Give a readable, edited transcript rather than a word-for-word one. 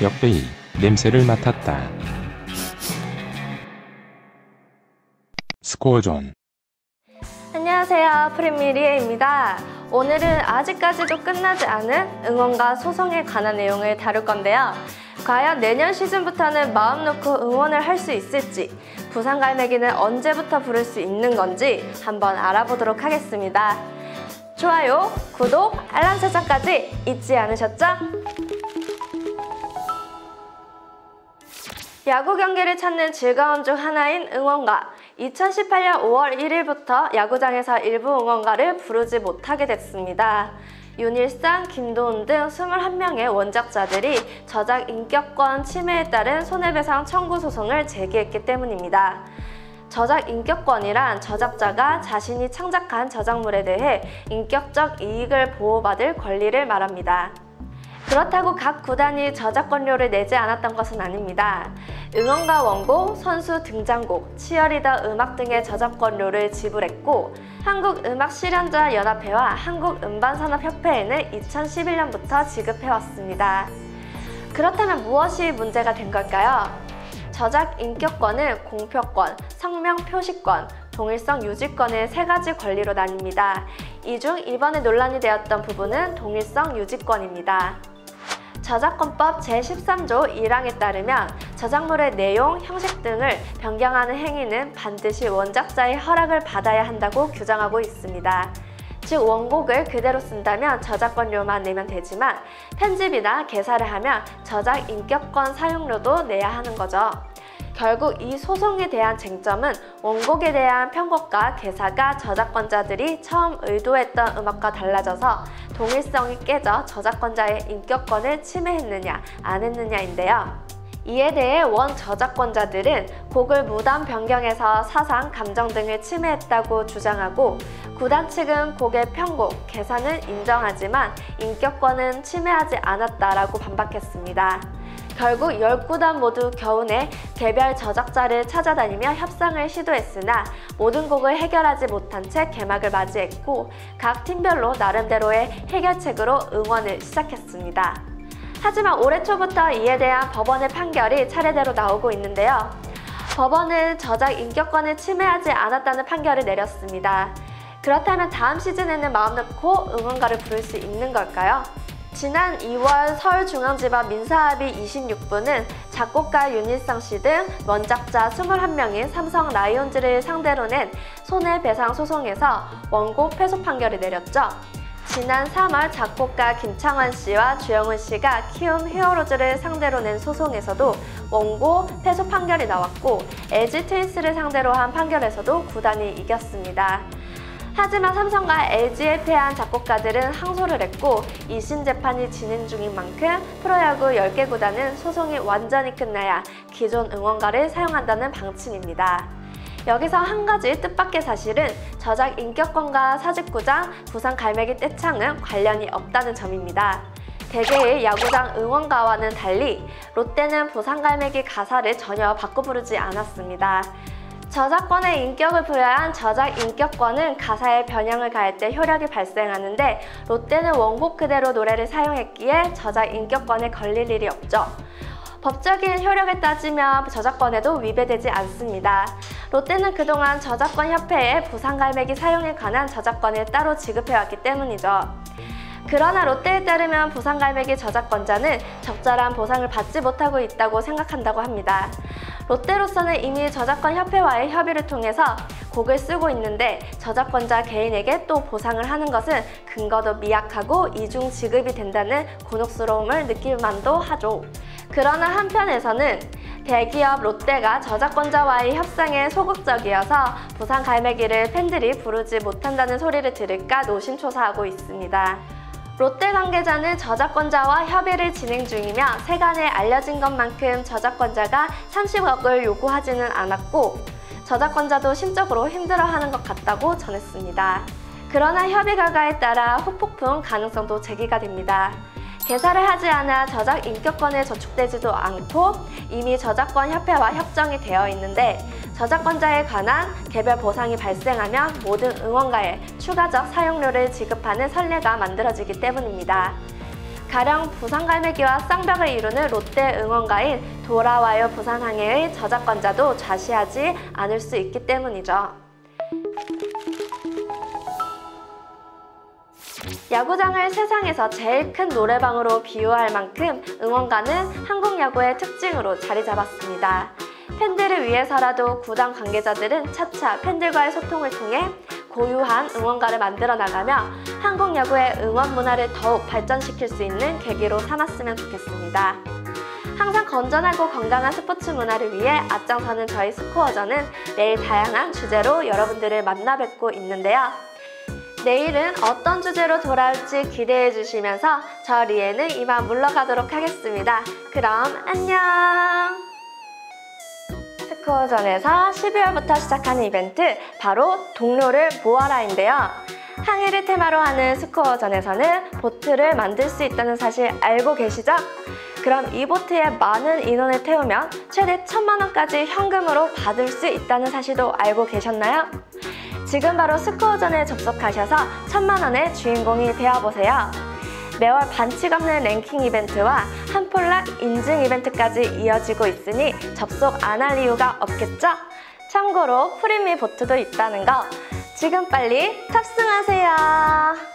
역대이 냄새를 맡았다. 스코어존. 안녕하세요, 프리미리에입니다. 오늘은 아직까지도 끝나지 않은 응원과 소송에 관한 내용을 다룰 건데요. 과연 내년 시즌부터는 마음 놓고 응원을 할 수 있을지, 부산 갈매기는 언제부터 부를 수 있는 건지 한번 알아보도록 하겠습니다. 좋아요, 구독, 알람 설정까지 잊지 않으셨죠? 야구 경기를 찾는 즐거움 중 하나인 응원가. 2018년 5월 1일부터 야구장에서 일부 응원가를 부르지 못하게 됐습니다. 윤일상, 김도훈 등 21명의 원작자들이 저작 인격권 침해에 따른 손해배상 청구 소송을 제기했기 때문입니다. 저작 인격권이란 저작자가 자신이 창작한 저작물에 대해 인격적 이익을 보호받을 권리를 말합니다. 그렇다고 각 구단이 저작권료를 내지 않았던 것은 아닙니다. 응원가 원고, 선수 등장곡, 치어리더 음악 등의 저작권료를 지불했고, 한국음악실현자연합회와 한국음반산업협회에는 2011년부터 지급해왔습니다. 그렇다면 무엇이 문제가 된 걸까요? 저작 인격권은 공표권, 성명 표시권, 동일성 유지권의 세 가지 권리로 나뉩니다. 이 중 이번에 논란이 되었던 부분은 동일성 유지권입니다. 저작권법 제13조 1항에 따르면 저작물의 내용, 형식 등을 변경하는 행위는 반드시 원작자의 허락을 받아야 한다고 규정하고 있습니다. 즉 원곡을 그대로 쓴다면 저작권료만 내면 되지만 편집이나 개사를 하면 저작 인격권 사용료도 내야 하는 거죠. 결국 이 소송에 대한 쟁점은 원곡에 대한 편곡과 개사가 저작권자들이 처음 의도했던 음악과 달라져서 동일성이 깨져 저작권자의 인격권을 침해했느냐 안 했느냐인데요. 이에 대해 원 저작권자들은 곡을 무단 변경해서 사상, 감정 등을 침해했다고 주장하고, 구단 측은 곡의 편곡, 개사는 인정하지만 인격권은 침해하지 않았다라고 반박했습니다. 결국 10구단 모두 겨우내 개별 저작자를 찾아다니며 협상을 시도했으나 모든 곡을 해결하지 못한 채 개막을 맞이했고, 각 팀별로 나름대로의 해결책으로 응원을 시작했습니다. 하지만 올해 초부터 이에 대한 법원의 판결이 차례대로 나오고 있는데요. 법원은 저작 인격권을 침해하지 않았다는 판결을 내렸습니다. 그렇다면 다음 시즌에는 마음 놓고 응원가를 부를 수 있는 걸까요? 지난 2월 서울중앙지법 민사합의 26부는 작곡가 윤일상 씨 등 원작자 21명인 삼성 라이온즈를 상대로 낸 손해배상 소송에서 원고 패소 판결을 내렸죠. 지난 3월 작곡가 김창완 씨와 주영훈 씨가 키움 히어로즈를 상대로 낸 소송에서도 원고 패소 판결이 나왔고, LG 트윈스를 상대로 한 판결에서도 구단이 이겼습니다. 하지만 삼성과 LG에 패한 작곡가들은 항소를 했고, 2심 재판이 진행 중인 만큼 프로야구 10개 구단은 소송이 완전히 끝나야 기존 응원가를 사용한다는 방침입니다. 여기서 한 가지 뜻밖의 사실은 저작 인격권과 사직구장, 부산 갈매기 떼창은 관련이 없다는 점입니다. 대개의 야구장 응원가와는 달리 롯데는 부산 갈매기 가사를 전혀 바꿔 부르지 않았습니다. 저작권의 인격을 부여한 저작 인격권은 가사에 변형을 가할 때 효력이 발생하는데, 롯데는 원곡 그대로 노래를 사용했기에 저작 인격권에 걸릴 일이 없죠. 법적인 효력을 따지면 저작권에도 위배되지 않습니다. 롯데는 그동안 저작권협회에 부산 갈매기 사용에 관한 저작권을 따로 지급해왔기 때문이죠. 그러나 롯데에 따르면 부산 갈매기 저작권자는 적절한 보상을 받지 못하고 있다고 생각한다고 합니다. 롯데로서는 이미 저작권협회와의 협의를 통해서 곡을 쓰고 있는데 저작권자 개인에게 또 보상을 하는 것은 근거도 미약하고 이중 지급이 된다는 곤혹스러움을 느낄 만도 하죠. 그러나 한편에서는 대기업 롯데가 저작권자와의 협상에 소극적이어서 부산 갈매기를 팬들이 부르지 못한다는 소리를 들을까 노심초사하고 있습니다. 롯데 관계자는 저작권자와 협의를 진행 중이며 세간에 알려진 것만큼 저작권자가 30억을 요구하지는 않았고, 저작권자도 심적으로 힘들어하는 것 같다고 전했습니다. 그러나 협의 결과에 따라 후폭풍 가능성도 제기가 됩니다. 개사를 하지 않아 저작 인격권에 저촉되지도 않고 이미 저작권 협회와 협정이 되어 있는데, 저작권자에 관한 개별 보상이 발생하면 모든 응원가에 추가적 사용료를 지급하는 선례가 만들어지기 때문입니다. 가령 부산갈매기와 쌍벽을 이루는 롯데 응원가인 돌아와요 부산항해의 저작권자도 좌시하지 않을 수 있기 때문이죠. 야구장을 세상에서 제일 큰 노래방으로 비유할 만큼 응원가는 한국 야구의 특징으로 자리 잡았습니다. 팬들을 위해서라도 구단 관계자들은 차차 팬들과의 소통을 통해 고유한 응원가를 만들어 나가며 한국 야구의 응원 문화를 더욱 발전시킬 수 있는 계기로 삼았으면 좋겠습니다. 항상 건전하고 건강한 스포츠 문화를 위해 앞장서는 저희 스코어전은 매일 다양한 주제로 여러분들을 만나 뵙고 있는데요. 내일은 어떤 주제로 돌아올지 기대해 주시면서 저 리에는 이만 물러가도록 하겠습니다. 그럼 안녕! 스코어전에서 12월부터 시작하는 이벤트 바로 동료를 모아라인데요. 항해를 테마로 하는 스코어전에서는 보트를 만들 수 있다는 사실 알고 계시죠? 그럼 이 보트에 많은 인원을 태우면 최대 1000만원까지 현금으로 받을 수 있다는 사실도 알고 계셨나요? 지금 바로 스코어전에 접속하셔서 1000만원의 주인공이 되어보세요. 매월 반칙 없는 랭킹 이벤트와 한폴락 인증 이벤트까지 이어지고 있으니 접속 안 할 이유가 없겠죠? 참고로 프리미 보트도 있다는 거 지금 빨리 탑승하세요.